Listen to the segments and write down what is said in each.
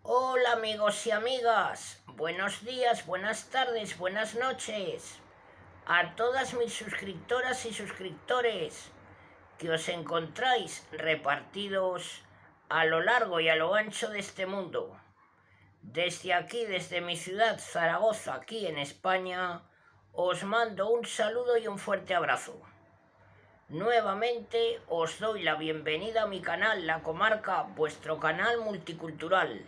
Hola amigos y amigas, buenos días, buenas tardes, buenas noches a todas mis suscriptoras y suscriptores que os encontráis repartidos a lo largo y a lo ancho de este mundo. Desde aquí, desde mi ciudad Zaragoza, aquí en España, os mando un saludo y un fuerte abrazo. Nuevamente os doy la bienvenida a mi canal La Comarca, vuestro canal multicultural.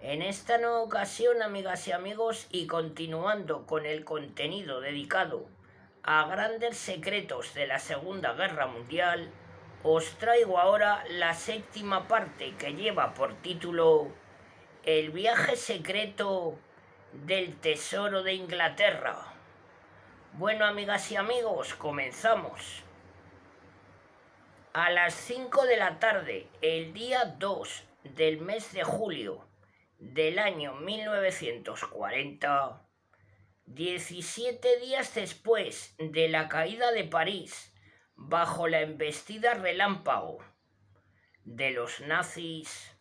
En esta nueva ocasión, amigas y amigos, y continuando con el contenido dedicado a grandes secretos de la Segunda Guerra Mundial, os traigo ahora la séptima parte que lleva por título El viaje secreto del tesoro de Inglaterra. Bueno, amigas y amigos, comenzamos. A las 5 de la tarde, el día 2 del mes de julio del año 1940, 17 días después de la caída de París bajo la embestida relámpago de los nazis,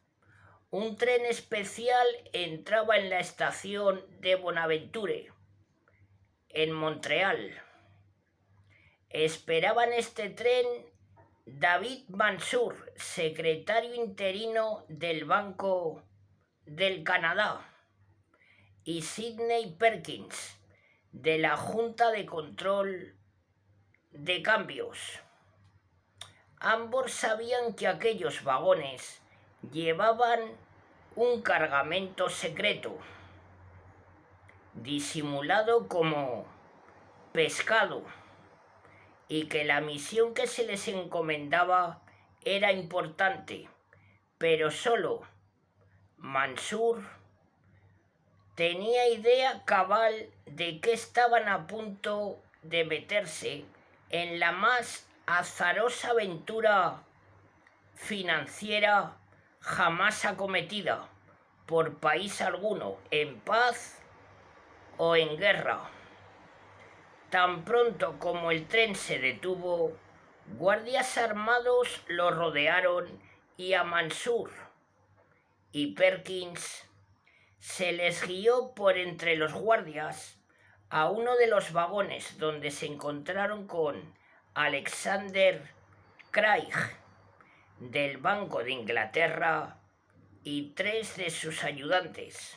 un tren especial entraba en la estación de Bonaventure, en Montreal. Esperaban este tren David Mansur, secretario interino del Banco del Canadá, y Sidney Perkins, de la Junta de Control de Cambios. Ambos sabían que aquellos vagones llevaban un cargamento secreto, disimulado como pescado, y que la misión que se les encomendaba era importante, pero solo Mansur tenía idea cabal de que estaban a punto de meterse en la más azarosa aventura financiera jamás acometida por país alguno, en paz o en guerra. Tan pronto como el tren se detuvo, guardias armados lo rodearon y a Mansur y Perkins se les guió por entre los guardias a uno de los vagones donde se encontraron con Alexander Craig del Banco de Inglaterra y 3 de sus ayudantes.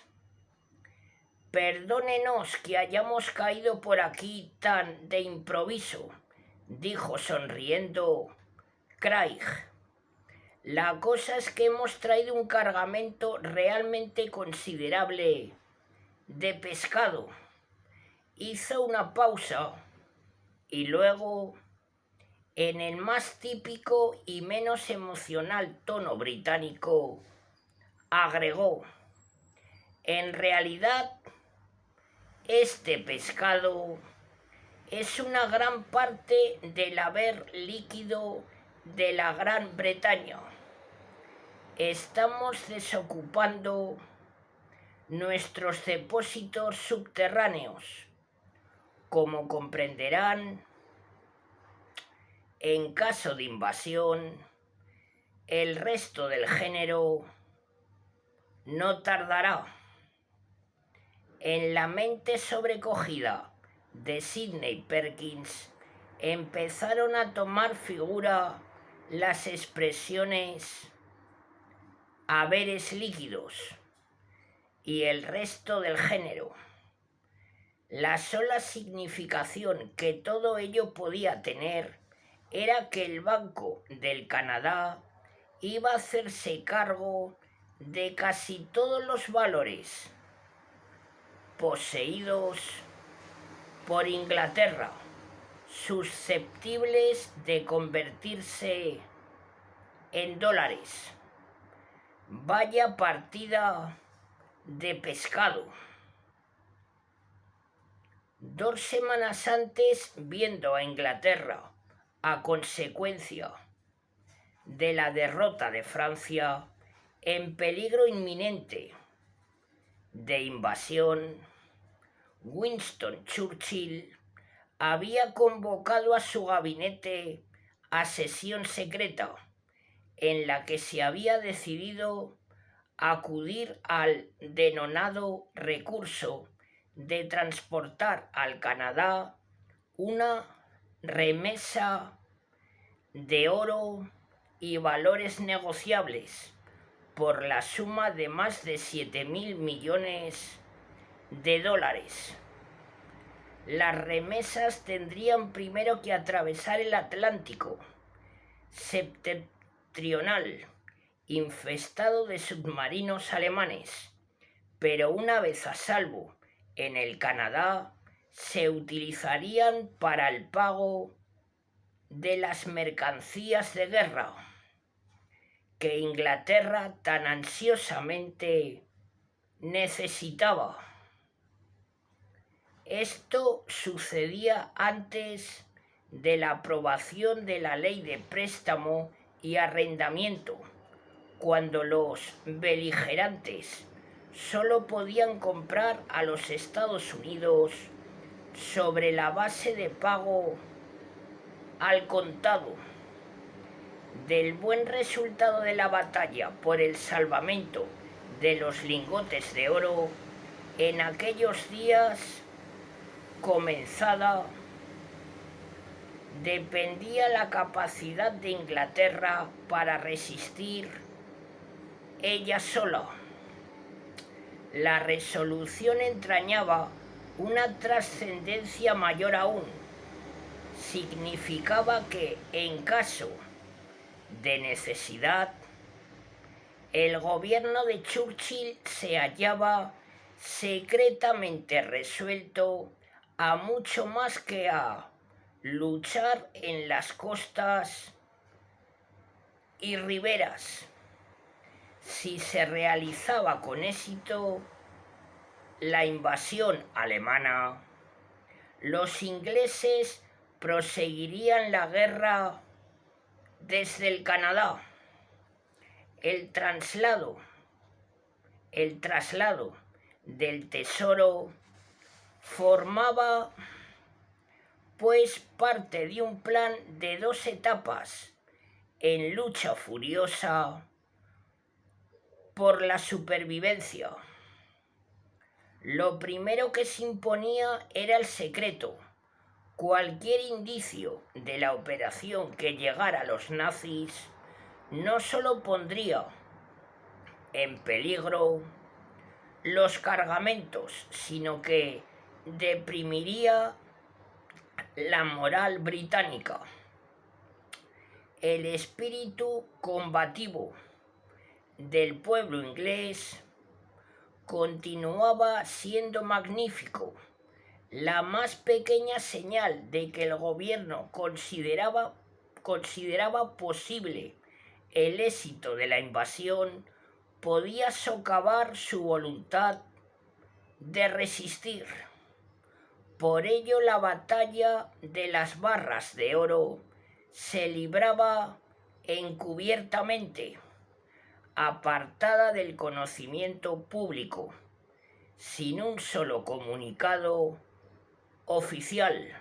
«Perdónenos que hayamos caído por aquí tan de improviso», dijo sonriendo Craig. «La cosa es que hemos traído un cargamento realmente considerable de pescado». Hizo una pausa y luego, en el más típico y menos emocional tono británico, agregó: «En realidad, este pescado es una gran parte del haber líquido de la Gran Bretaña. Estamos desocupando nuestros depósitos subterráneos. Como comprenderán, en caso de invasión, el resto del género no tardará». En la mente sobrecogida de Sidney Perkins empezaron a tomar figura las expresiones haberes líquidos y el resto del género. La sola significación que todo ello podía tener era que el Banco del Canadá iba a hacerse cargo de casi todos los valores poseídos por Inglaterra, susceptibles de convertirse en dólares. Vaya partida de pescado. 2 semanas antes, viendo a Inglaterra a consecuencia de la derrota de Francia en peligro inminente de invasión, Winston Churchill había convocado a su gabinete a sesión secreta en la que se había decidido acudir al denonado recurso de transportar al Canadá una remesa de oro y valores negociables por la suma de más de 7.000 millones de dólares. Las remesas tendrían primero que atravesar el Atlántico septentrional, infestado de submarinos alemanes, pero una vez a salvo en el Canadá, se utilizarían para el pago de las mercancías de guerra que Inglaterra tan ansiosamente necesitaba. Esto sucedía antes de la aprobación de la ley de préstamo y arrendamiento, cuando los beligerantes solo podían comprar a los Estados Unidos sobre la base de pago al contado. Del buen resultado de la batalla por el salvamento de los lingotes de oro, en aquellos días comenzada, dependía la capacidad de Inglaterra para resistir ella sola. La resolución entrañaba una trascendencia mayor aún. Significaba que, en caso de necesidad, el gobierno de Churchill se hallaba secretamente resuelto a mucho más que a luchar en las costas y riberas. Si se realizaba con éxito la invasión alemana, los ingleses proseguirían la guerra desde el Canadá. El traslado del tesoro formaba pues parte de un plan de 2 etapas en lucha furiosa por la supervivencia. Lo primero que se imponía era el secreto. Cualquier indicio de la operación que llegara a los nazis no solo pondría en peligro los cargamentos, sino que deprimiría la moral británica. El espíritu combativo del pueblo inglés continuaba siendo magnífico. La más pequeña señal de que el gobierno consideraba posible el éxito de la invasión podía socavar su voluntad de resistir. Por ello, la batalla de las barras de oro se libraba encubiertamente, apartada del conocimiento público, sin un solo comunicado oficial.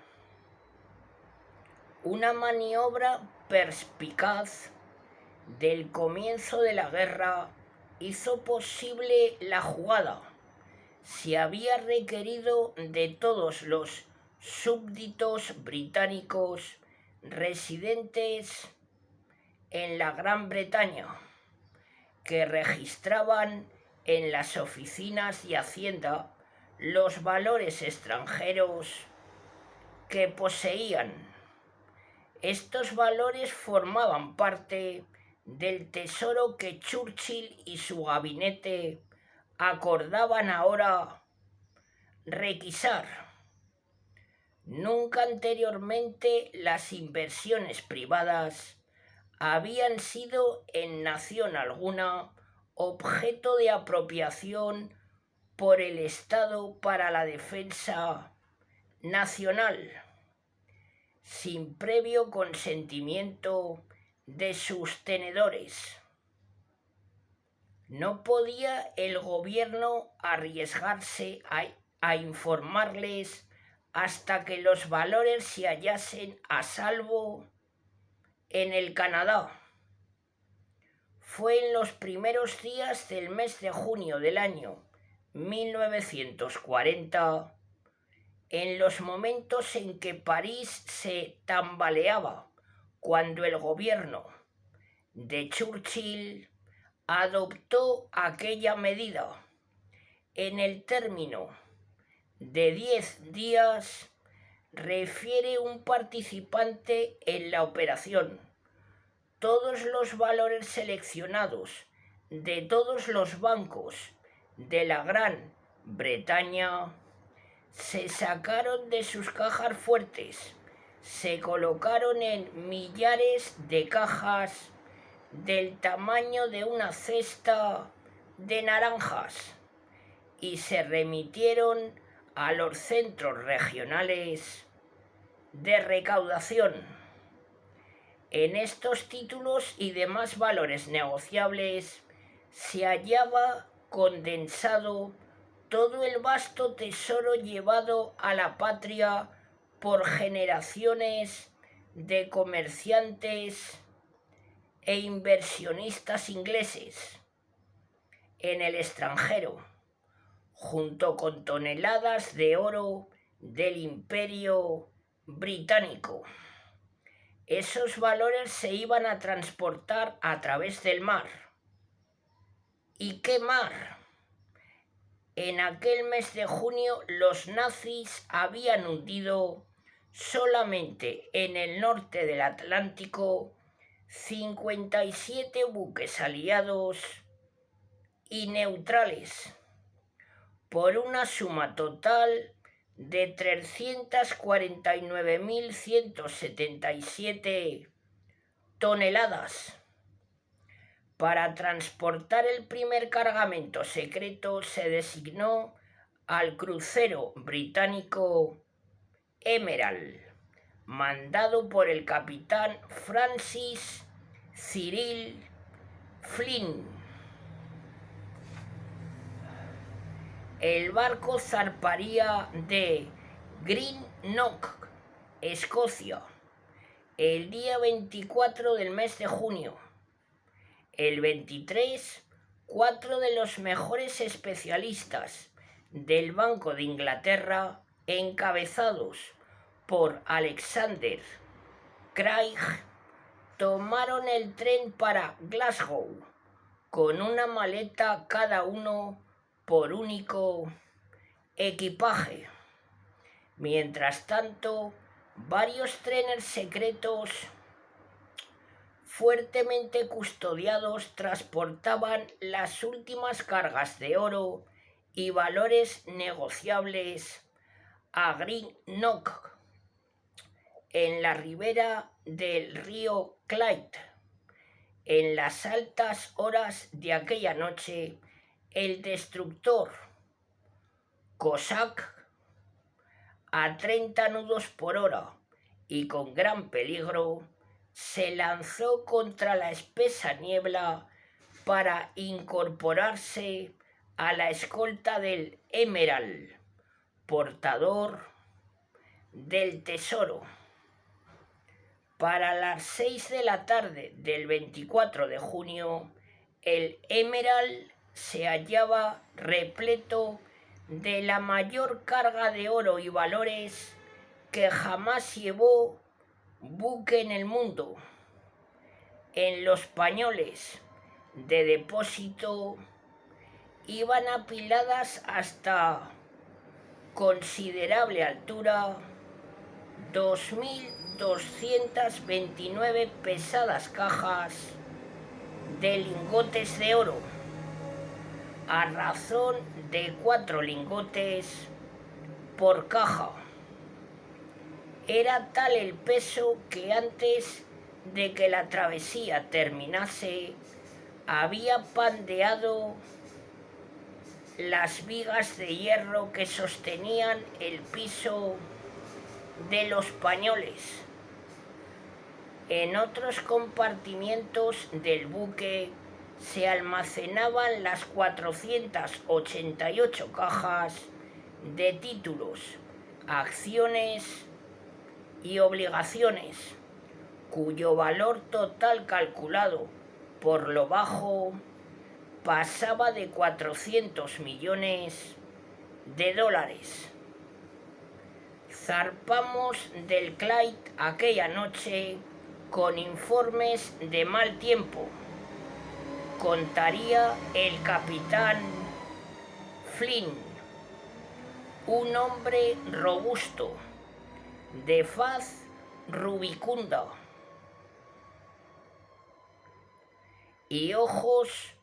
Una maniobra perspicaz del comienzo de la guerra hizo posible la jugada. Se había requerido de todos los súbditos británicos residentes en la Gran Bretaña, que registraban en las oficinas de Hacienda los valores extranjeros que poseían. Estos valores formaban parte del tesoro que Churchill y su gabinete acordaban ahora requisar. Nunca anteriormente las inversiones privadas habían sido en nación alguna objeto de apropiación por el Estado para la defensa nacional, sin previo consentimiento de sus tenedores. No podía el gobierno arriesgarse a informarles hasta que los valores se hallasen a salvo en el Canadá. fue en los primeros días del mes de junio del año 1940, en los momentos en que París se tambaleaba, cuando el gobierno de Churchill adoptó aquella medida. En el término de 10 días, refiere un participante en la operación, todos los valores seleccionados de todos los bancos de la Gran Bretaña se sacaron de sus cajas fuertes, se colocaron en millares de cajas del tamaño de una cesta de naranjas y se remitieron a los centros regionales de recaudación. En estos títulos y demás valores negociables se hallaba condensado todo el vasto tesoro llevado a la patria por generaciones de comerciantes e inversionistas ingleses en el extranjero, junto con toneladas de oro del Imperio Británico. Esos valores se iban a transportar a través del mar. ¿Y qué mar? En aquel mes de junio los nazis habían hundido solamente en el norte del Atlántico 57 buques aliados y neutrales, por una suma total de 349.177 toneladas. Para transportar el primer cargamento secreto se designó al crucero británico Emerald, mandado por el capitán Francis Cyril Flynn. El barco zarparía de Greenock, Escocia, el día 24 del mes de junio. El 23, 4 de los mejores especialistas del Banco de Inglaterra, encabezados por Alexander Craig, tomaron el tren para Glasgow, con una maleta cada uno por único equipaje. Mientras tanto, varios trenes secretos fuertemente custodiados transportaban las últimas cargas de oro y valores negociables a Greenock, en la ribera del río Clyde. En las altas horas de aquella noche, el destructor Cossack, a 30 nudos por hora y con gran peligro, se lanzó contra la espesa niebla para incorporarse a la escolta del Emerald, portador del tesoro. Para las 6 de la tarde del 24 de junio, el Emerald se hallaba repleto de la mayor carga de oro y valores que jamás llevó buque en el mundo. En los pañoles de depósito iban apiladas hasta considerable altura 2.229 pesadas cajas de lingotes de oro, a razón de 4 lingotes por caja. Era tal el peso que antes de que la travesía terminase, había pandeado las vigas de hierro que sostenían el piso de los pañoles. En otros compartimientos del buque se almacenaban las 488 cajas de títulos, acciones y obligaciones, cuyo valor total calculado por lo bajo pasaba de 400 millones de dólares. Zarpamos del Clyde aquella noche con informes de mal tiempo. Contaría el capitán Flynn, un hombre robusto, de faz rubicunda y ojos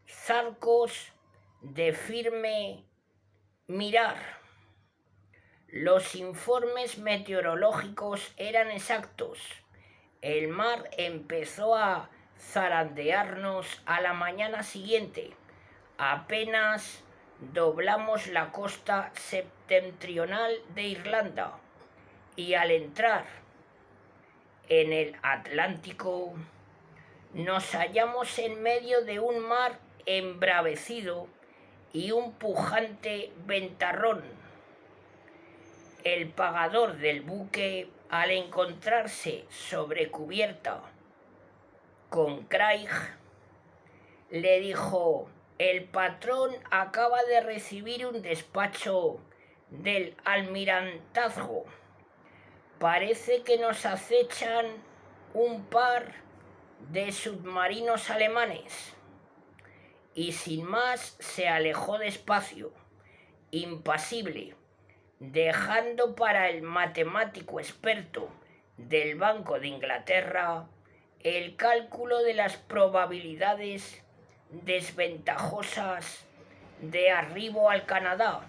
zarcos de firme mirar. Los informes meteorológicos eran exactos. El mar empezó a zarandearnos a la mañana siguiente. Apenas doblamos la costa septentrional de Irlanda y al entrar en el Atlántico nos hallamos en medio de un mar embravecido y un pujante ventarrón. El pagador del buque, al encontrarse sobre cubierta con Craig, le dijo: «El patrón acaba de recibir un despacho del almirantazgo. Parece que nos acechan un par de submarinos alemanes». Y sin más se alejó despacio, impasible, dejando para el matemático experto del Banco de Inglaterra el cálculo de las probabilidades desventajosas de arribo al Canadá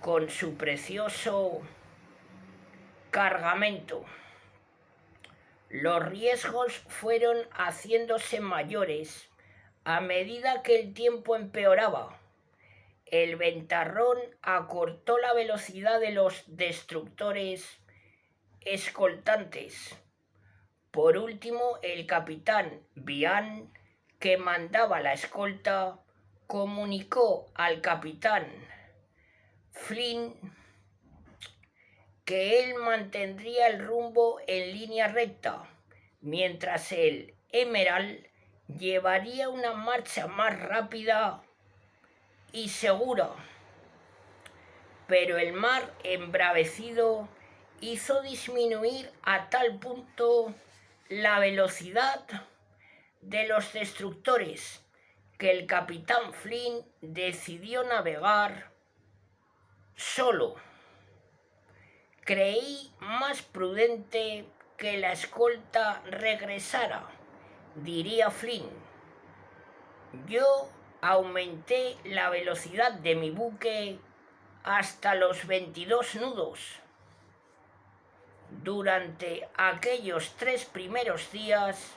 con su precioso cargamento. Los riesgos fueron haciéndose mayores a medida que el tiempo empeoraba. El ventarrón acortó la velocidad de los destructores escoltantes. Por último, el capitán Vian, que mandaba la escolta, comunicó al capitán Flynn que él mantendría el rumbo en línea recta, mientras el Emerald llevaría una marcha más rápida y segura. Pero el mar embravecido hizo disminuir a tal punto la velocidad de los destructores que el capitán Flynn decidió navegar solo. Creí más prudente que la escolta regresara, diría Flynn. Yo aumenté la velocidad de mi buque hasta los 22 nudos. Durante aquellos 3 primeros días,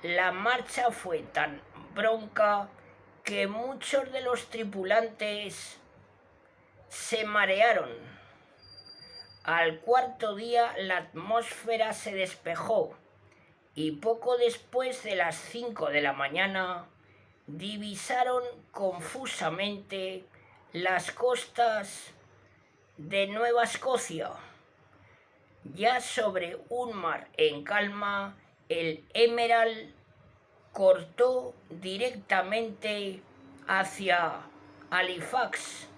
la marcha fue tan bronca que muchos de los tripulantes se marearon. Al cuarto día la atmósfera se despejó y poco después de las 5 de la mañana divisaron confusamente las costas de Nueva Escocia. Ya sobre un mar en calma, el Emerald cortó directamente hacia Halifax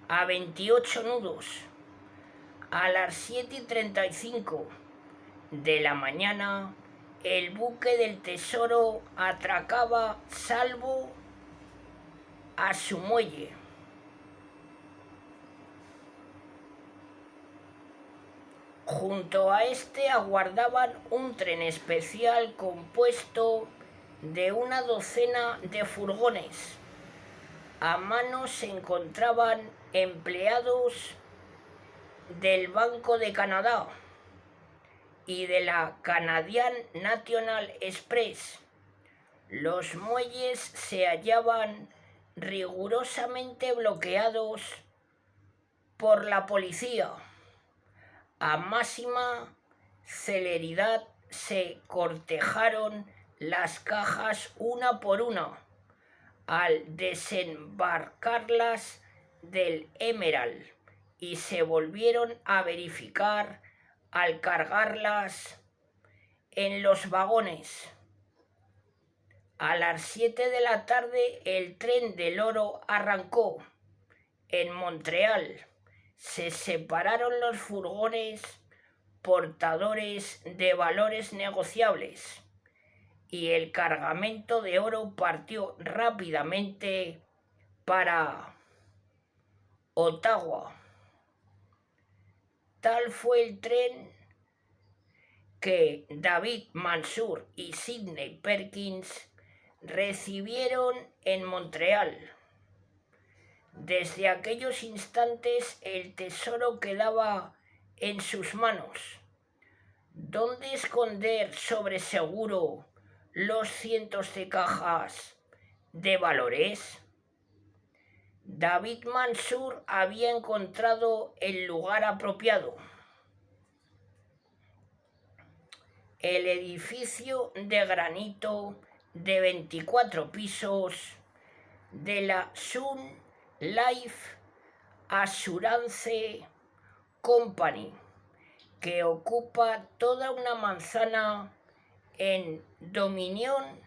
a 28 nudos. A las 7:35 de la mañana, el buque del Tesoro atracaba salvo a su muelle. Junto a este aguardaban un tren especial compuesto de una docena de furgones. A mano se encontraban empleados del Banco de Canadá y de la Canadian National Express. Los muelles se hallaban rigurosamente bloqueados por la policía. A máxima celeridad se cortejaron las cajas una por una al desembarcarlas del Emerald y se volvieron a verificar al cargarlas en los vagones. A las 7 de la tarde el tren del oro arrancó. En Montreal se separaron los furgones portadores de valores negociables y el cargamento de oro partió rápidamente para Ottawa. Tal fue el tren que David Mansur y Sidney Perkins recibieron en Montreal. Desde aquellos instantes el tesoro quedaba en sus manos. ¿Dónde esconder sobre seguro los cientos de cajas de valores? David Mansur había encontrado el lugar apropiado. El edificio de granito de 24 pisos de la Sun Life Assurance Company, que ocupa toda una manzana en Dominion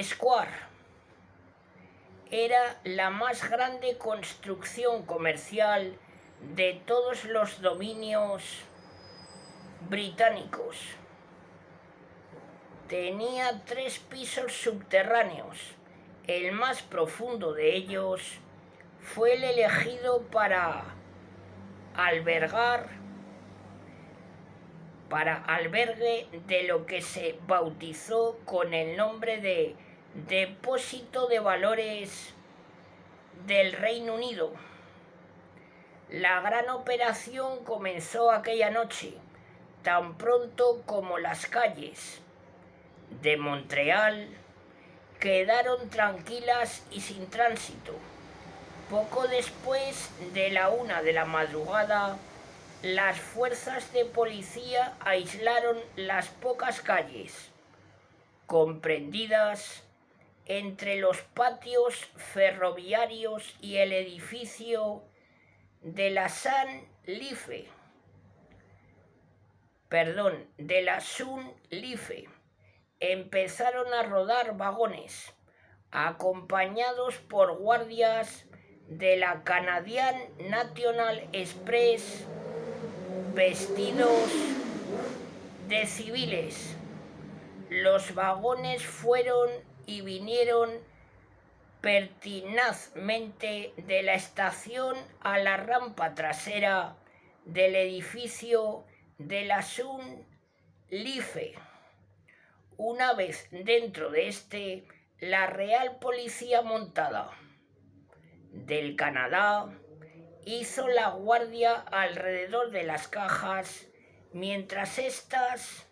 Square. Era la más grande construcción comercial de todos los dominios británicos. Tenía 3 pisos subterráneos. El más profundo de ellos fue el elegido para albergue de lo que se bautizó con el nombre de Depósito de Valores del Reino Unido. La gran operación comenzó aquella noche, tan pronto como las calles de Montreal quedaron tranquilas y sin tránsito. Poco después de la 1 de la madrugada, las fuerzas de policía aislaron las pocas calles comprendidas entre los patios ferroviarios y el edificio de la Sun Life. Empezaron a rodar vagones, acompañados por guardias de la Canadian National Express vestidos de civiles. Los vagones fueron y vinieron pertinazmente de la estación a la rampa trasera del edificio de la Sun Life. Una vez dentro de este, la Real Policía Montada del Canadá hizo la guardia alrededor de las cajas mientras éstas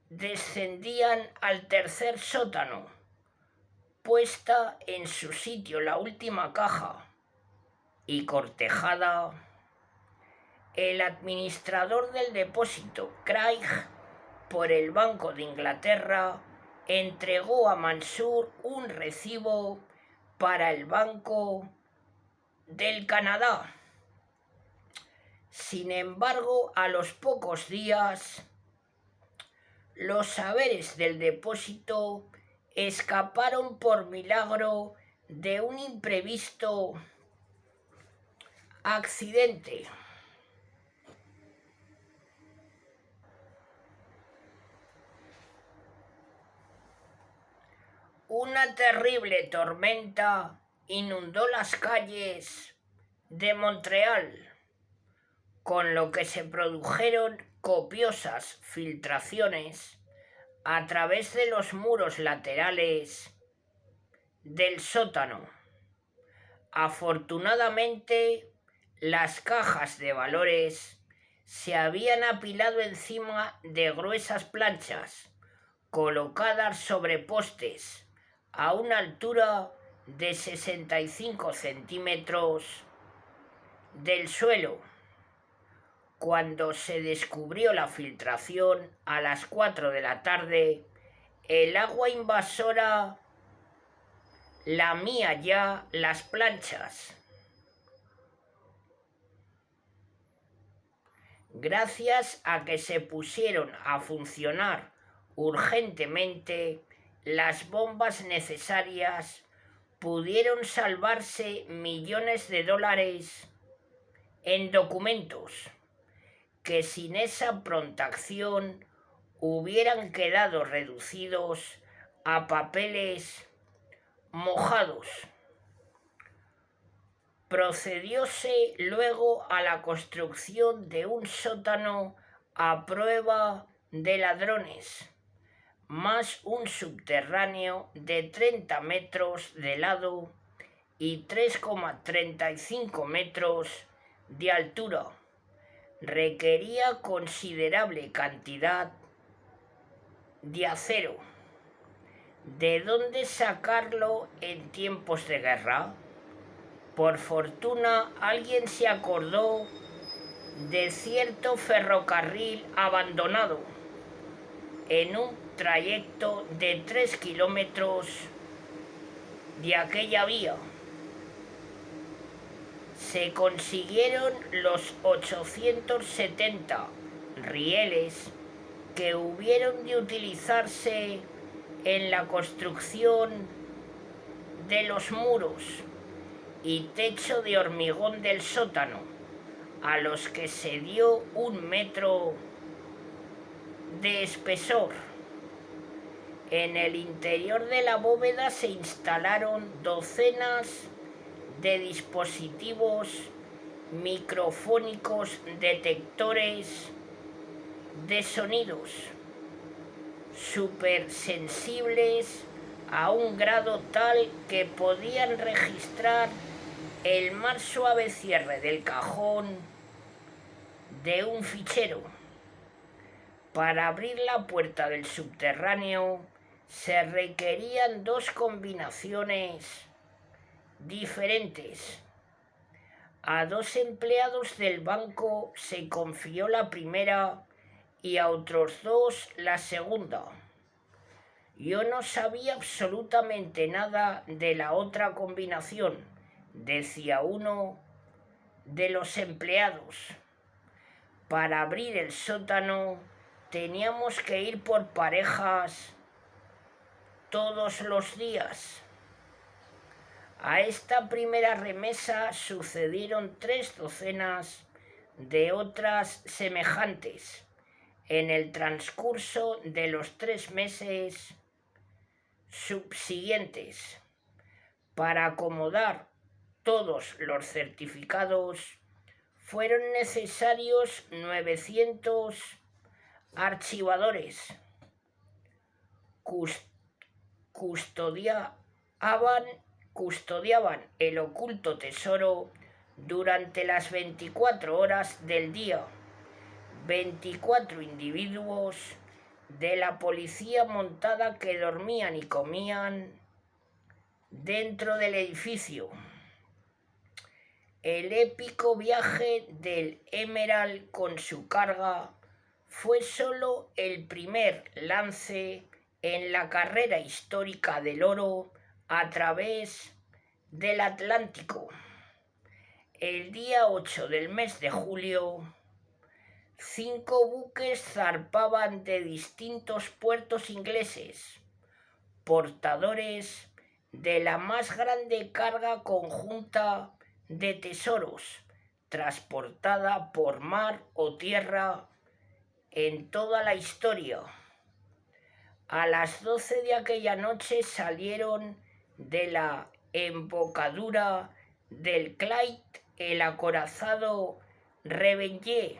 descendían al tercer sótano, puesta en su sitio la última caja y cortejada. El administrador del depósito, Craig, por el Banco de Inglaterra, entregó a Mansur un recibo para el Banco del Canadá. Sin embargo, a los pocos días, los saberes del depósito escaparon por milagro de un imprevisto accidente. Una terrible tormenta inundó las calles de Montreal, con lo que se produjeron copiosas filtraciones a través de los muros laterales del sótano. Afortunadamente, las cajas de valores se habían apilado encima de gruesas planchas, colocadas sobre postes a una altura de 65 centímetros del suelo. Cuando se descubrió la filtración a las 4 de la tarde, el agua invasora lamía ya las planchas. Gracias a que se pusieron a funcionar urgentemente las bombas necesarias, pudieron salvarse millones de dólares en documentos que sin esa pronta acción hubieran quedado reducidos a papeles mojados. Procedióse luego a la construcción de un sótano a prueba de ladrones, más un subterráneo de 30 metros de lado y 3,35 metros de altura. Requería considerable cantidad de acero. ¿De dónde sacarlo en tiempos de guerra? Por fortuna alguien se acordó de cierto ferrocarril abandonado en un trayecto de 3 kilómetros de aquella vía. Se consiguieron los 870 rieles que hubieron de utilizarse en la construcción de los muros y techo de hormigón del sótano, a los que se dio 1 metro de espesor. En el interior de la bóveda se instalaron docenas de dispositivos microfónicos detectores de sonidos supersensibles a un grado tal que podían registrar el más suave cierre del cajón de un fichero. Para abrir la puerta del subterráneo se requerían 2 combinaciones diferentes. A 2 empleados del banco se confió la primera y a otros 2 la segunda. Yo no sabía absolutamente nada de la otra combinación, decía uno de los empleados. Para abrir el sótano teníamos que ir por parejas todos los días. A esta primera remesa sucedieron 3 docenas de otras semejantes en el transcurso de los 3 meses subsiguientes. Para acomodar todos los certificados fueron necesarios 900 archivadores. Custodiaban el oculto tesoro durante las 24 horas del día. 24 individuos de la policía montada que dormían y comían dentro del edificio. El épico viaje del Emerald con su carga fue solo el primer lance en la carrera histórica del oro a través del Atlántico. El día 8 del mes de julio, 5 buques zarpaban de distintos puertos ingleses, portadores de la más grande carga conjunta de tesoros, transportada por mar o tierra en toda la historia. A las 12 de aquella noche salieron de la embocadura del Clyde el acorazado Revenge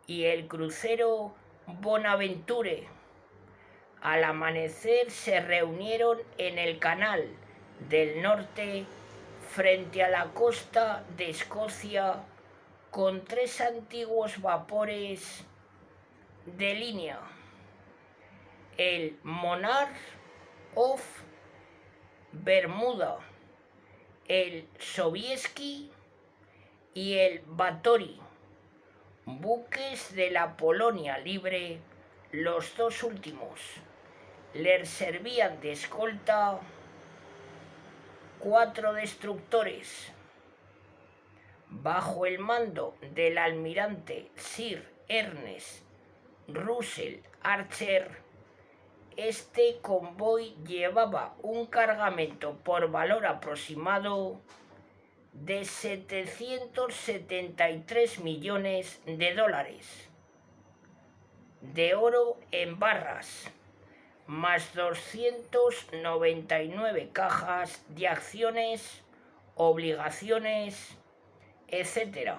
y el crucero Bonaventure. Al amanecer se reunieron en el Canal del Norte frente a la costa de Escocia con 3 antiguos vapores de línea: el Monarch of Bermuda, el Sobieski y el Batory, buques de la Polonia Libre. Los 2 últimos les servían de escolta 4 destructores. Bajo el mando del almirante Sir Ernest Russell Archer, Este convoy llevaba un cargamento por valor aproximado de 773 millones de dólares de oro en barras, más 299 cajas de acciones, obligaciones, etc.,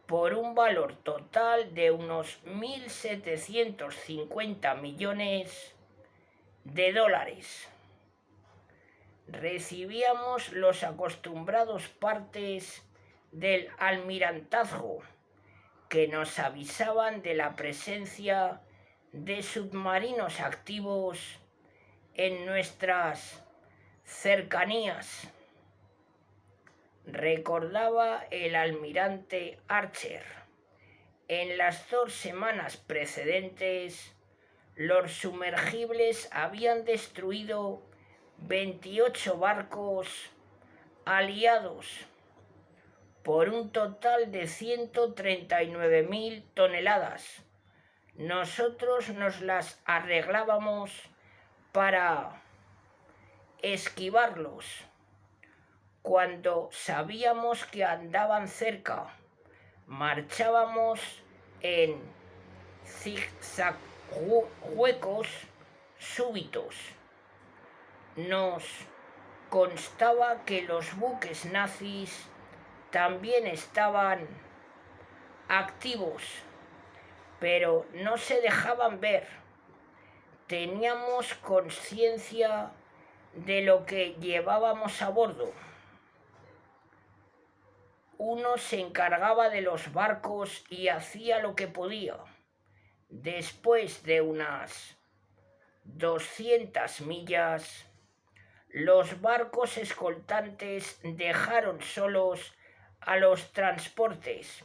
por un valor total de unos 1.750 millones de dólares. Recibíamos los acostumbrados partes del almirantazgo que nos avisaban de la presencia de submarinos activos en nuestras cercanías, recordaba el almirante Archer. En las 2 semanas precedentes, los sumergibles habían destruido 28 barcos aliados por un total de 139.000 toneladas. Nosotros nos las arreglábamos para esquivarlos cuando sabíamos que andaban cerca. Marchábamos en zigzag huecos súbitos. Nos constaba que los buques nazis también estaban activos, pero no se dejaban ver. Teníamos conciencia de lo que llevábamos a bordo. Uno se encargaba de los barcos y hacía lo que podía. Después de unas 200 millas, los barcos escoltantes dejaron solos a los transportes,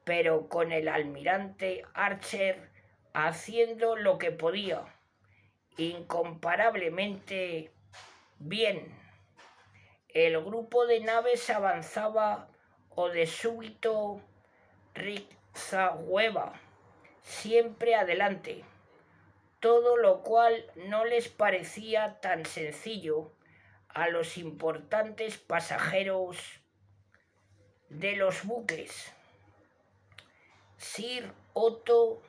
pero con el almirante Archer haciendo lo que podía, incomparablemente bien. El grupo de naves avanzaba o de súbito rizagüeva siempre adelante, todo lo cual no les parecía tan sencillo a los importantes pasajeros de los buques. Sir Otto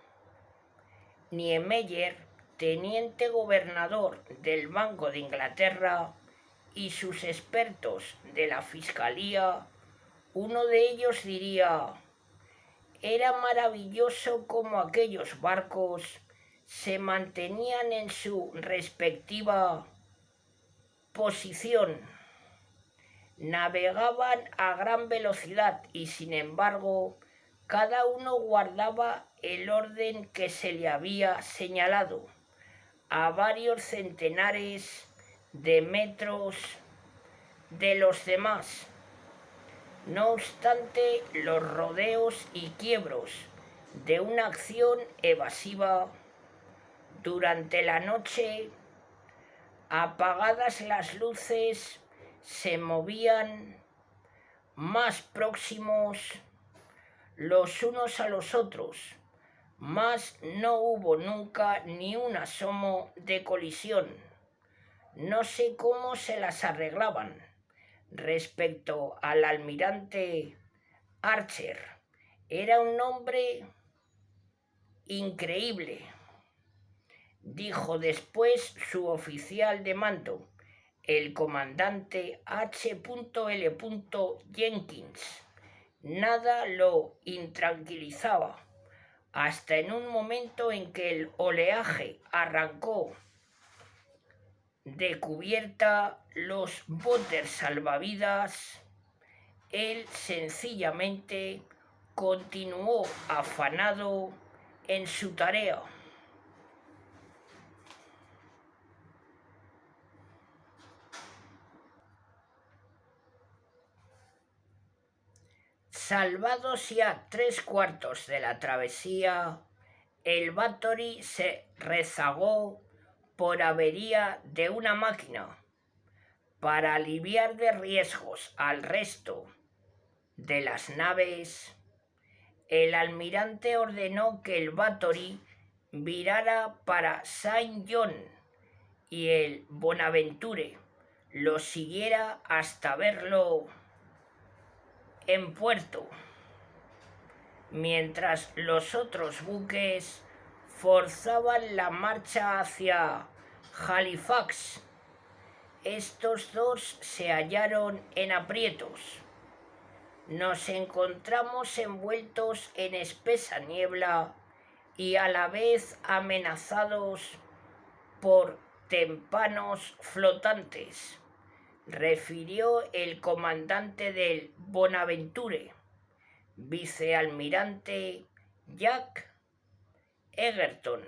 Niemeyer, teniente gobernador del Banco de Inglaterra, y sus expertos de la Fiscalía, uno de ellos diría: era maravilloso cómo aquellos barcos se mantenían en su respectiva posición. Navegaban a gran velocidad y, sin embargo, cada uno guardaba el orden que se le había señalado, a varios centenares de metros de los demás. No obstante los rodeos y quiebros de una acción evasiva, durante la noche, apagadas las luces, se movían más próximos los unos a los otros, mas no hubo nunca ni un asomo de colisión. No sé cómo se las arreglaban. Respecto al almirante Archer, era un hombre increíble, dijo después su oficial de mando, el comandante H.L. Jenkins. Nada lo intranquilizaba, hasta en un momento en que el oleaje arrancó de cubierta los botes salvavidas. Él sencillamente continuó afanado en su tarea. Salvados ya 3/4 de la travesía, el Bathory se rezagó por avería de una máquina. Para aliviar de riesgos al resto de las naves, el almirante ordenó que el Bathory virara para Saint John y el Bonaventure lo siguiera hasta verlo en puerto, mientras los otros buques forzaban la marcha hacia Halifax. Estos dos se hallaron en aprietos. Nos encontramos envueltos en espesa niebla y a la vez amenazados por témpanos flotantes, refirió el comandante del Bonaventure, vicealmirante Jack Egerton.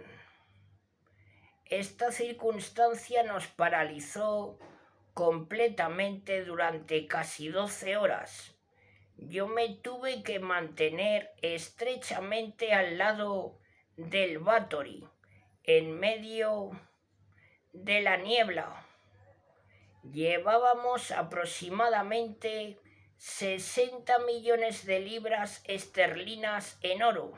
Esta circunstancia nos paralizó completamente durante casi 12 horas. Yo me tuve que mantener estrechamente al lado del Bathory, en medio de la niebla. Llevábamos aproximadamente 60 millones de libras esterlinas en oro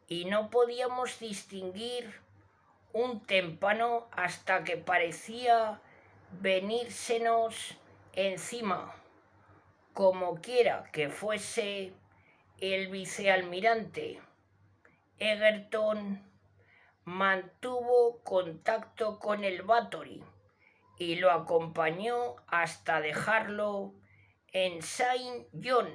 y no podíamos distinguir un témpano hasta que parecía venírsenos encima. Como quiera que fuese, el vicealmirante Egerton mantuvo contacto con el Bathory y lo acompañó hasta dejarlo en Saint John,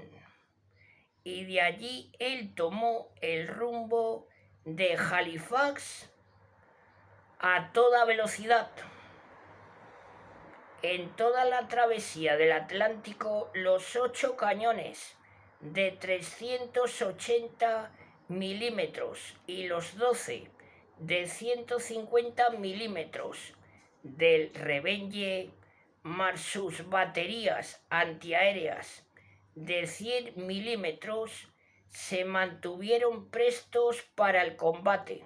y de allí él tomó el rumbo de Halifax a toda velocidad. En toda la travesía del Atlántico, los 8 cañones de 380 milímetros y los 12 de 150 milímetros del Revenge, más sus baterías antiaéreas de 100 milímetros, se mantuvieron prestos para el combate.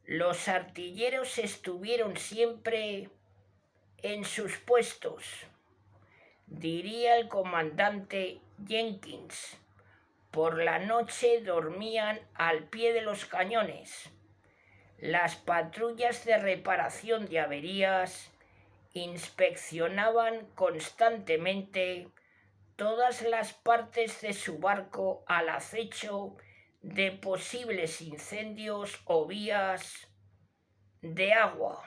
Los artilleros estuvieron siempre en sus puestos, diría el comandante Jenkins. Por la noche dormían al pie de los cañones. Las patrullas de reparación de averías inspeccionaban constantemente todas las partes de su barco al acecho de posibles incendios o vías de agua.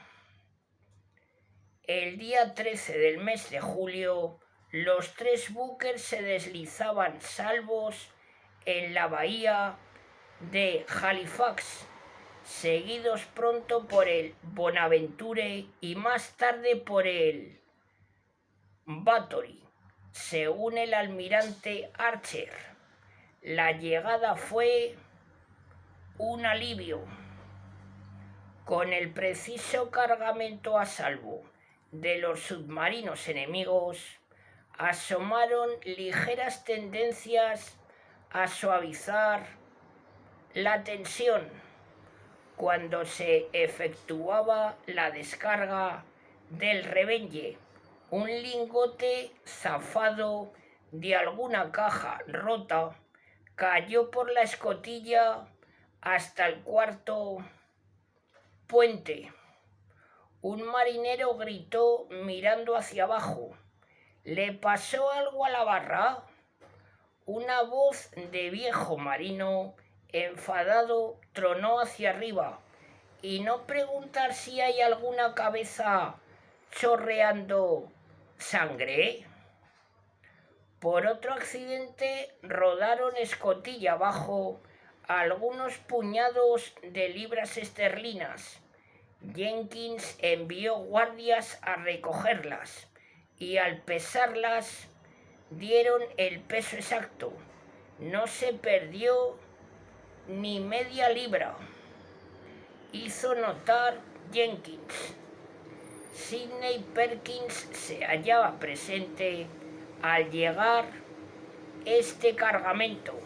El día 13 del mes de julio, los 3 buques se deslizaban salvos en la bahía de Halifax, seguidos pronto por el Bonaventure y más tarde por el Bathory, según el almirante Archer. La llegada fue un alivio. Con el preciso cargamento a salvo de los submarinos enemigos, asomaron ligeras tendencias a suavizar la tensión cuando se efectuaba la descarga del Revenge. Un lingote zafado de alguna caja rota cayó por la escotilla hasta el cuarto puente. Un marinero gritó mirando hacia abajo: ¿le pasó algo a la barra? Una voz de viejo marino enfadado tronó hacia arriba: ¿y no preguntar si hay alguna cabeza chorreando sangre? Por otro accidente rodaron escotilla abajo algunos puñados de libras esterlinas. Jenkins envió guardias a recogerlas y al pesarlas dieron el peso exacto. No se perdió ni media libra, hizo notar Jenkins. Sidney Perkins se hallaba presente al llegar este cargamento,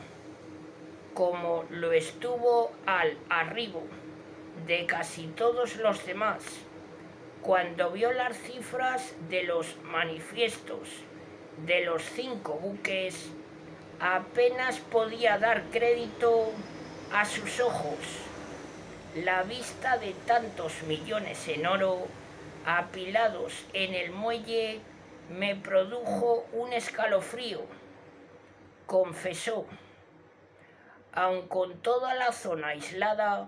como lo estuvo al arribo de casi todos los demás. Cuando vio las cifras de los manifiestos de los 5 buques, apenas podía dar crédito a sus ojos. La vista de tantos millones en oro apilados en el muelle me produjo un escalofrío, confesó. Aun con toda la zona aislada,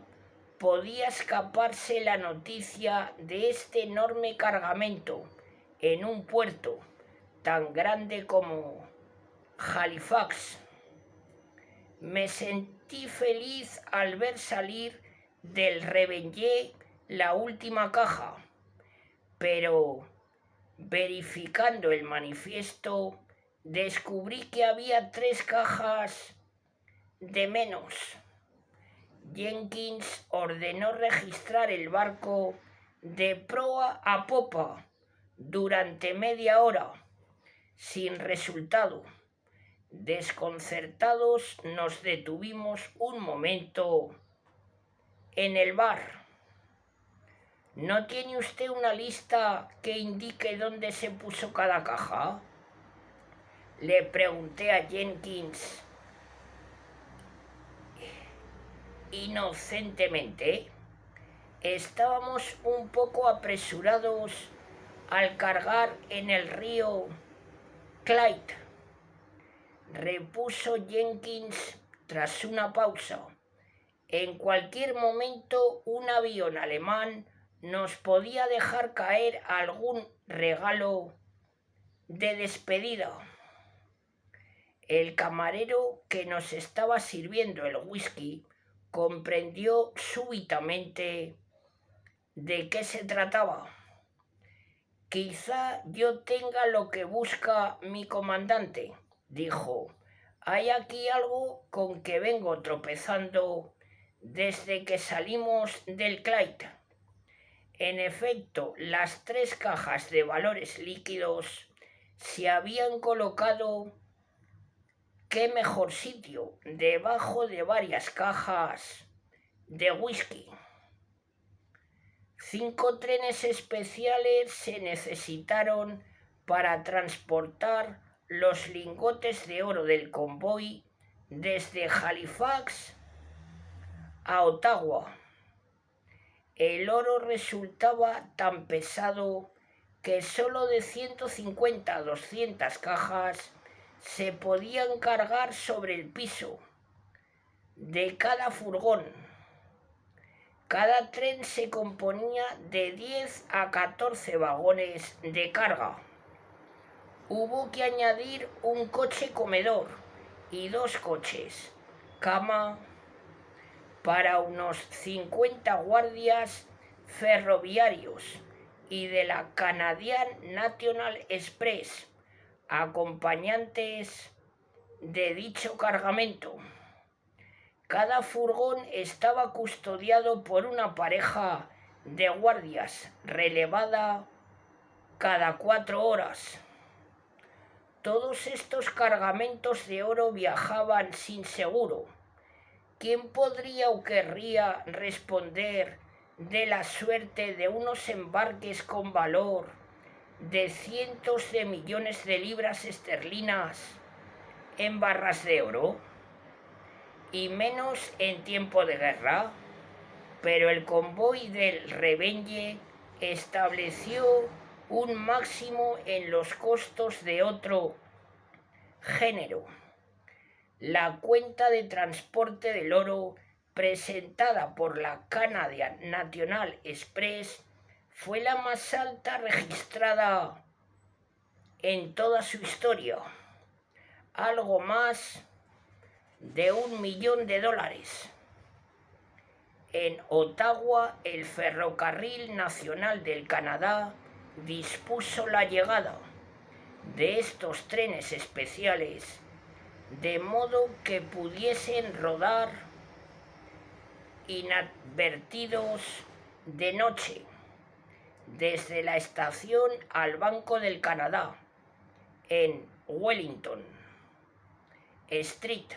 podía escaparse la noticia de este enorme cargamento en un puerto tan grande como Halifax. Me sentí feliz al ver salir del Revenge la última caja, pero verificando el manifiesto descubrí que había 3 cajas de menos. Jenkins ordenó registrar el barco de proa a popa durante media hora, sin resultado. Desconcertados nos detuvimos un momento en el bar. ¿No tiene usted una lista que indique dónde se puso cada caja?, le pregunté a Jenkins inocentemente. Estábamos un poco apresurados al cargar en el río Clyde, repuso Jenkins tras una pausa. En cualquier momento un avión alemán nos podía dejar caer algún regalo de despedida. El camarero que nos estaba sirviendo el whisky comprendió súbitamente de qué se trataba. Quizá yo tenga lo que busca mi comandante, dijo. Hay aquí algo con que vengo tropezando desde que salimos del Clyde. En efecto, las 3 cajas de valores líquidos se habían colocado, qué mejor sitio, debajo de varias cajas de whisky. 5 trenes especiales se necesitaron para transportar los lingotes de oro del convoy desde Halifax a Ottawa. El oro resultaba tan pesado que solo de 150 a 200 cajas se podían cargar sobre el piso de cada furgón. Cada tren se componía de 10 a 14 vagones de carga. Hubo que añadir un coche comedor y 2 coches cama para unos 50 guardias ferroviarios y de la Canadian National Express, acompañantes de dicho cargamento. Cada furgón estaba custodiado por una pareja de guardias, relevada cada 4 horas. Todos estos cargamentos de oro viajaban sin seguro. ¿Quién podría o querría responder de la suerte de unos embarques con valor de cientos de millones de libras esterlinas en barras de oro? Y menos en tiempo de guerra. Pero el convoy del Revenge estableció un máximo en los costos de otro género. La cuenta de transporte del oro presentada por la Canadian National Express fue la más alta registrada en toda su historia, algo más de $1 millón. En Ottawa, el Ferrocarril Nacional del Canadá dispuso la llegada de estos trenes especiales de modo que pudiesen rodar inadvertidos de noche desde la estación al Banco del Canadá en Wellington Street.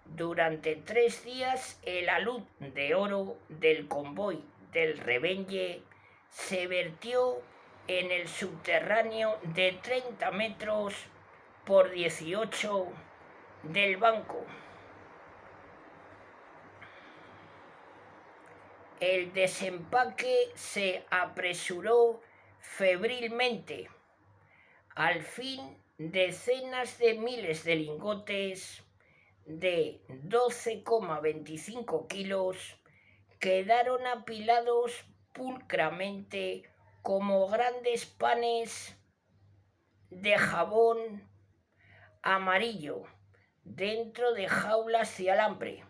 Durante 3 días el alud de oro del convoy del Revenge se vertió en el subterráneo de 30 metros por 18 del banco. El desempaque se apresuró febrilmente. Al fin, decenas de miles de lingotes de 12,25 kilos quedaron apilados pulcramente como grandes panes de jabón amarillo dentro de jaulas de alambre,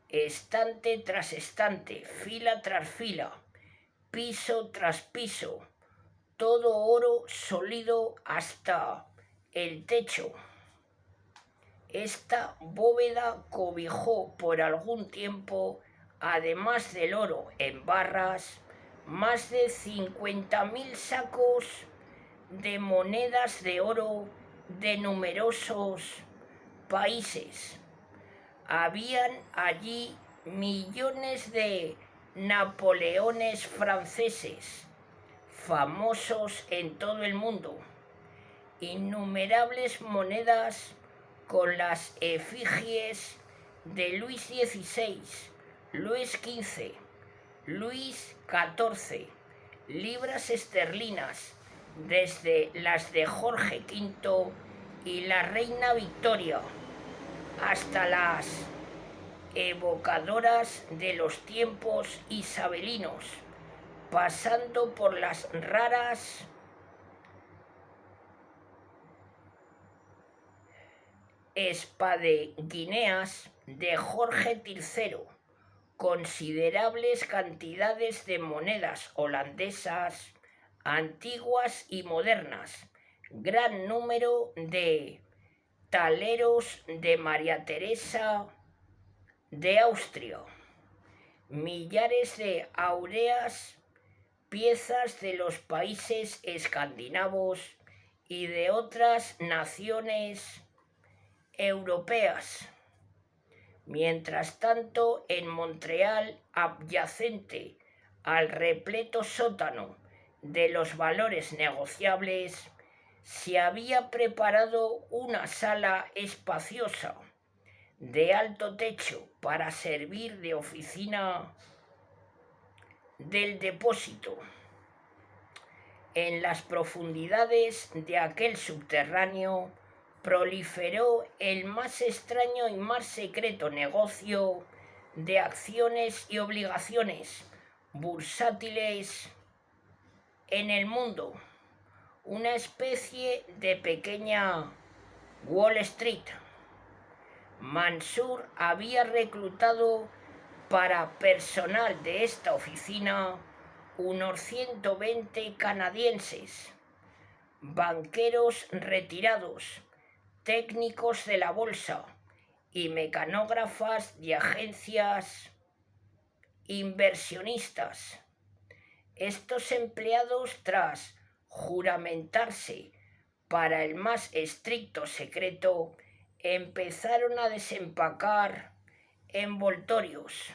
estante tras estante, fila tras fila, piso tras piso, todo oro sólido hasta el techo. Esta bóveda cobijó por algún tiempo, además del oro en barras, más de 50.000 sacos de monedas de oro de numerosos países. Habían allí millones de Napoleones franceses, famosos en todo el mundo, innumerables monedas con las efigies de Luis XVI, Luis XV, Luis XIV, libras esterlinas, desde las de Jorge V y la reina Victoria, hasta las evocadoras de los tiempos isabelinos, pasando por las raras espadeguineas de Jorge III, considerables cantidades de monedas holandesas, antiguas y modernas, gran número de taleros de María Teresa de Austria, millares de áureas, piezas de los países escandinavos y de otras naciones europeas. Mientras tanto, en Montreal, adyacente al repleto sótano de los valores negociables, se había preparado una sala espaciosa de alto techo para servir de oficina del depósito. En las profundidades de aquel subterráneo proliferó el más extraño y más secreto negocio de acciones y obligaciones bursátiles en el mundo, una especie de pequeña Wall Street. Mansur había reclutado para personal de esta oficina unos 120 canadienses, banqueros retirados, técnicos de la bolsa y mecanógrafas de agencias inversionistas. Estos empleados, tras juramentarse para el más estricto secreto, empezaron a desempacar envoltorios.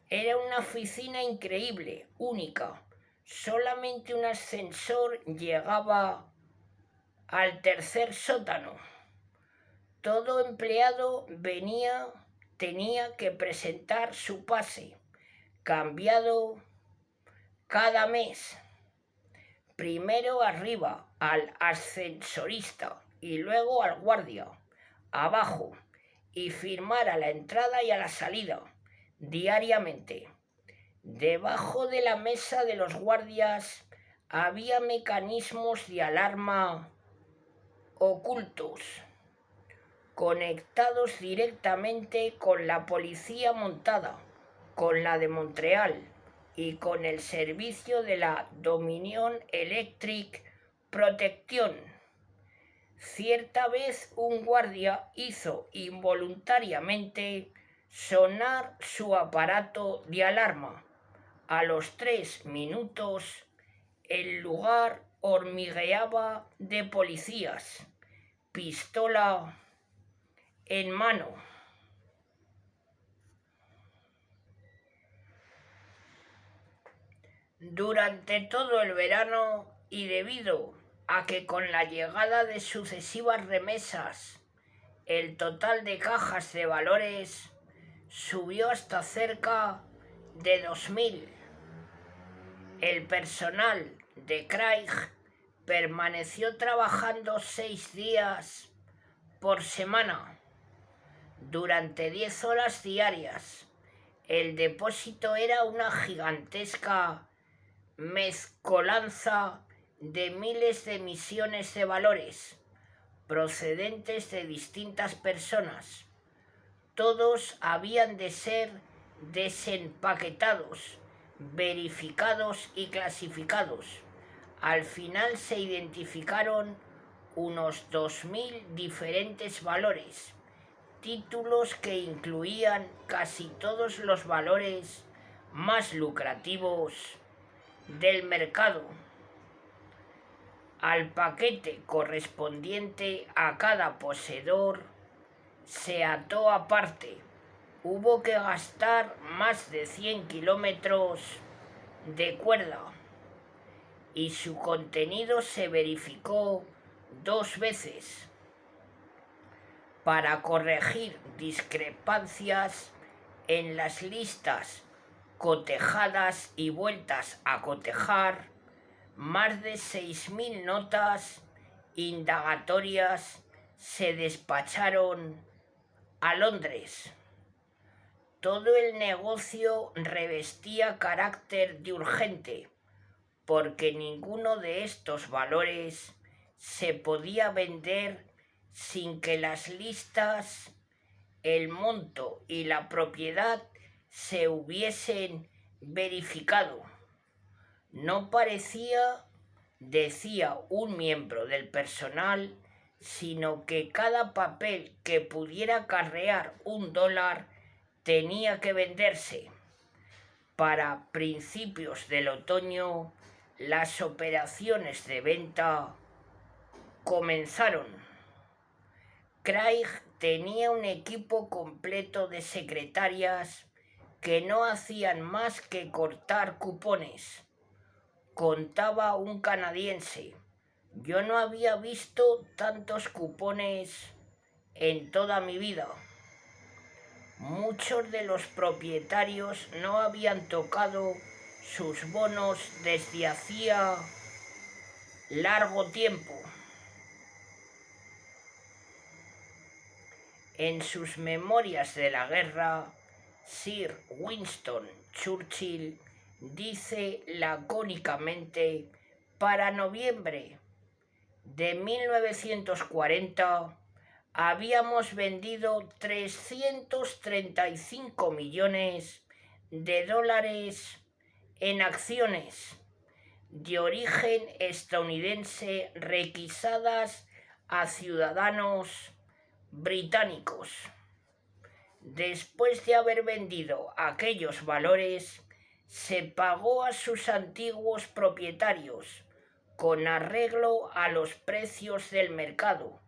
Era una oficina increíble, única. Solamente un ascensor llegaba al tercer sótano. Todo empleado tenía que presentar su pase, cambiado cada mes. Primero arriba al ascensorista y luego al guardia, abajo, y firmar a la entrada y a la salida, diariamente. Debajo de la mesa de los guardias había mecanismos de alarma ocultos, conectados directamente con la policía montada, con la de Montreal y con el servicio de la Dominion Electric Protection. Cierta vez un guardia hizo involuntariamente sonar su aparato de alarma. A los 3 minutos el lugar hormigueaba de policías, pistola en mano. Durante todo el verano, y debido a que con la llegada de sucesivas remesas el total de cajas de valores subió hasta cerca de 2000, el personal de Craig permaneció trabajando 6 días por semana durante 10 horas diarias. El depósito era una gigantesca mezcolanza de miles de millones de valores procedentes de distintas personas. Todos habían de ser desempaquetados, verificados y clasificados. Al final se identificaron unos 2000 diferentes valores, títulos que incluían casi todos los valores más lucrativos del mercado. Al paquete correspondiente a cada poseedor se ató aparte. Hubo que gastar más de 100 kilómetros de cuerda y su contenido se verificó 2 veces para corregir discrepancias en las listas cotejadas y vueltas a cotejar. Más de 6.000 notas indagatorias se despacharon a Londres. Todo el negocio revestía carácter de urgente, porque ninguno de estos valores se podía vender sin que las listas, el monto y la propiedad se hubiesen verificado. No parecía, decía un miembro del personal, sino que cada papel que pudiera acarrear $1 tenía que venderse. Para principios del otoño, las operaciones de venta comenzaron. Craig tenía un equipo completo de secretarias que no hacían más que cortar cupones. Contaba un canadiense: yo no había visto tantos cupones en toda mi vida. Muchos de los propietarios no habían tocado sus bonos desde hacía largo tiempo. En sus memorias de la guerra, Sir Winston Churchill dice lacónicamente: para noviembre de 1940 habíamos vendido 335 millones de dólares en acciones de origen estadounidense requisadas a ciudadanos británicos. Después de haber vendido aquellos valores, se pagó a sus antiguos propietarios con arreglo a los precios del mercado,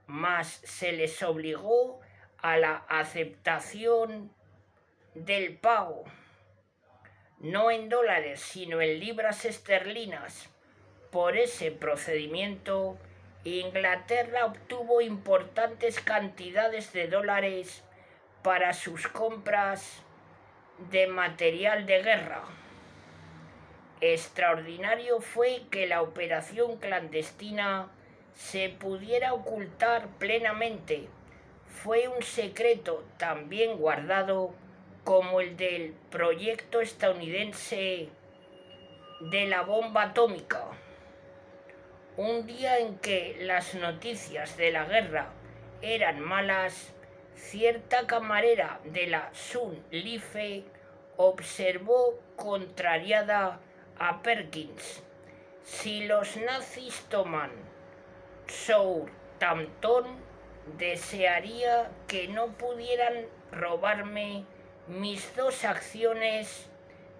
mas se les obligó a la aceptación del pago, no en dólares, sino en libras esterlinas. Por ese procedimiento, Inglaterra obtuvo importantes cantidades de dólares para sus compras de material de guerra. Extraordinario fue que la operación clandestina se pudiera ocultar plenamente. Fue un secreto tan bien guardado como el del proyecto estadounidense de la bomba atómica. Un día en que las noticias de la guerra eran malas, cierta camarera de la Sun Life observó contrariada a Perkins: si los nazis toman Southampton, desearía que no pudieran robarme mis 2 acciones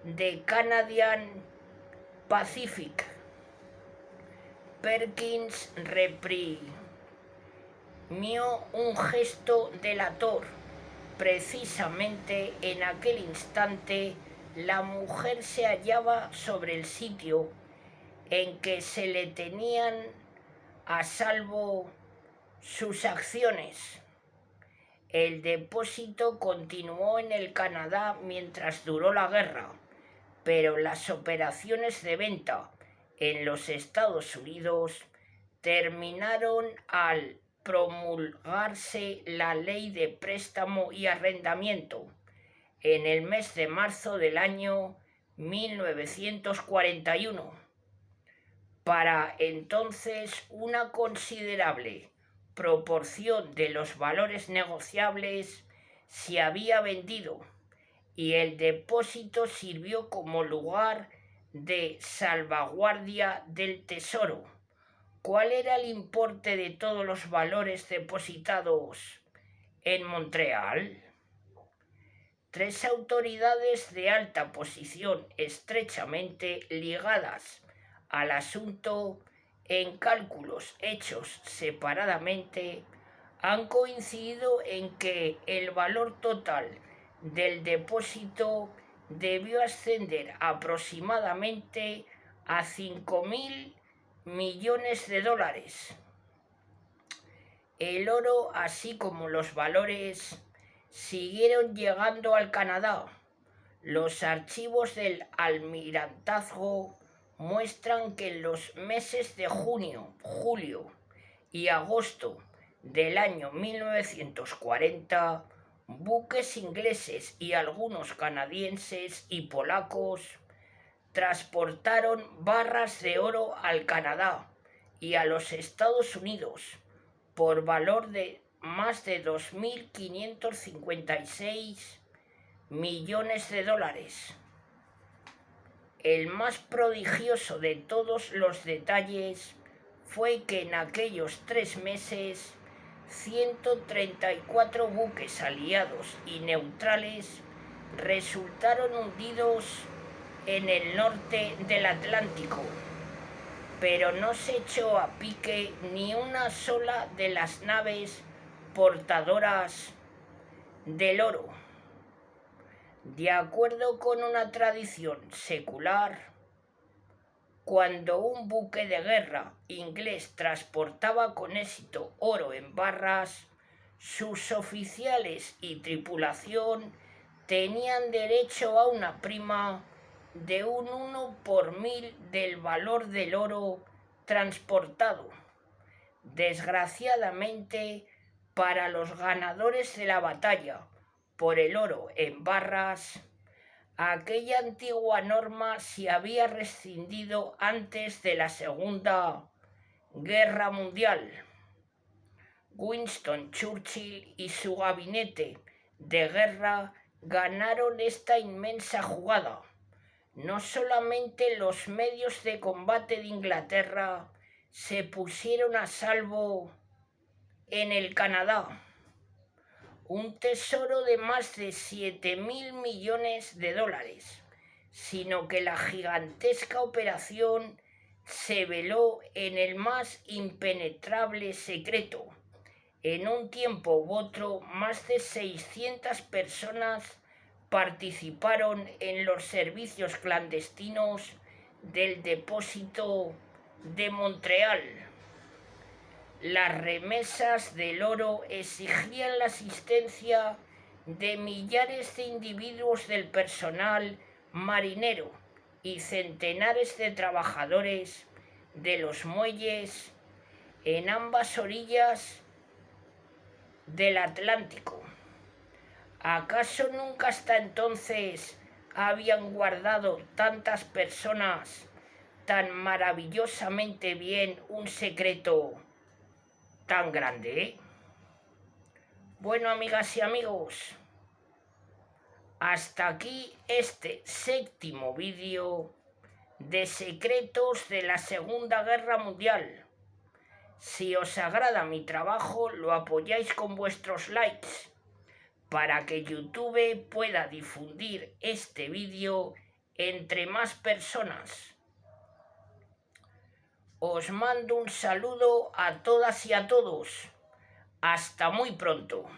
de Canadian Pacific. Perkins reprimió un gesto delator. Precisamente en aquel instante, la mujer se hallaba sobre el sitio en que se le tenían a salvo sus acciones. El depósito continuó en el Canadá mientras duró la guerra, pero las operaciones de venta en los Estados Unidos terminaron al promulgarse la Ley de Préstamo y Arrendamiento en el mes de marzo del año 1941. Para entonces, una considerable proporción de los valores negociables se había vendido y el depósito sirvió como lugar de salvaguardia del tesoro. ¿Cuál era el importe de todos los valores depositados en Montreal? 3 autoridades de alta posición estrechamente ligadas al asunto en cálculos hechos separadamente han coincidido en que el valor total del depósito debió ascender aproximadamente a 5.000 millones de dólares. El oro, así como los valores, siguieron llegando al Canadá. Los archivos del almirantazgo muestran que en los meses de junio, julio y agosto del año 1940, buques ingleses y algunos canadienses y polacos transportaron barras de oro al Canadá y a los Estados Unidos por valor de más de 2.556 millones de dólares. El más prodigioso de todos los detalles fue que en aquellos 3 meses 134 buques aliados y neutrales resultaron hundidos en el norte del Atlántico, pero no se echó a pique ni una sola de las naves portadoras del oro. De acuerdo con una tradición secular, cuando un buque de guerra inglés transportaba con éxito oro en barras, sus oficiales y tripulación tenían derecho a una prima de un 1 por 1000 del valor del oro transportado. Desgraciadamente, para los ganadores de la batalla por el oro en barras, aquella antigua norma se había rescindido antes de la Segunda Guerra Mundial. Winston Churchill y su gabinete de guerra ganaron esta inmensa jugada. No solamente los medios de combate de Inglaterra se pusieron a salvo en el Canadá, un tesoro de más de 7.000 millones de dólares, sino que la gigantesca operación se veló en el más impenetrable secreto. En un tiempo u otro, más de 600 personas participaron en los servicios clandestinos del depósito de Montreal. Las remesas del oro exigían la asistencia de millares de individuos del personal marinero y centenares de trabajadores de los muelles en ambas orillas del Atlántico. ¿Acaso nunca hasta entonces habían guardado tantas personas tan maravillosamente bien un secreto tan grande? Bueno, amigas y amigos, hasta aquí este 7º vídeo de secretos de la Segunda Guerra Mundial. Si os agrada mi trabajo, lo apoyáis con vuestros likes para que YouTube pueda difundir este vídeo entre más personas. Os mando un saludo a todas y a todos. Hasta muy pronto.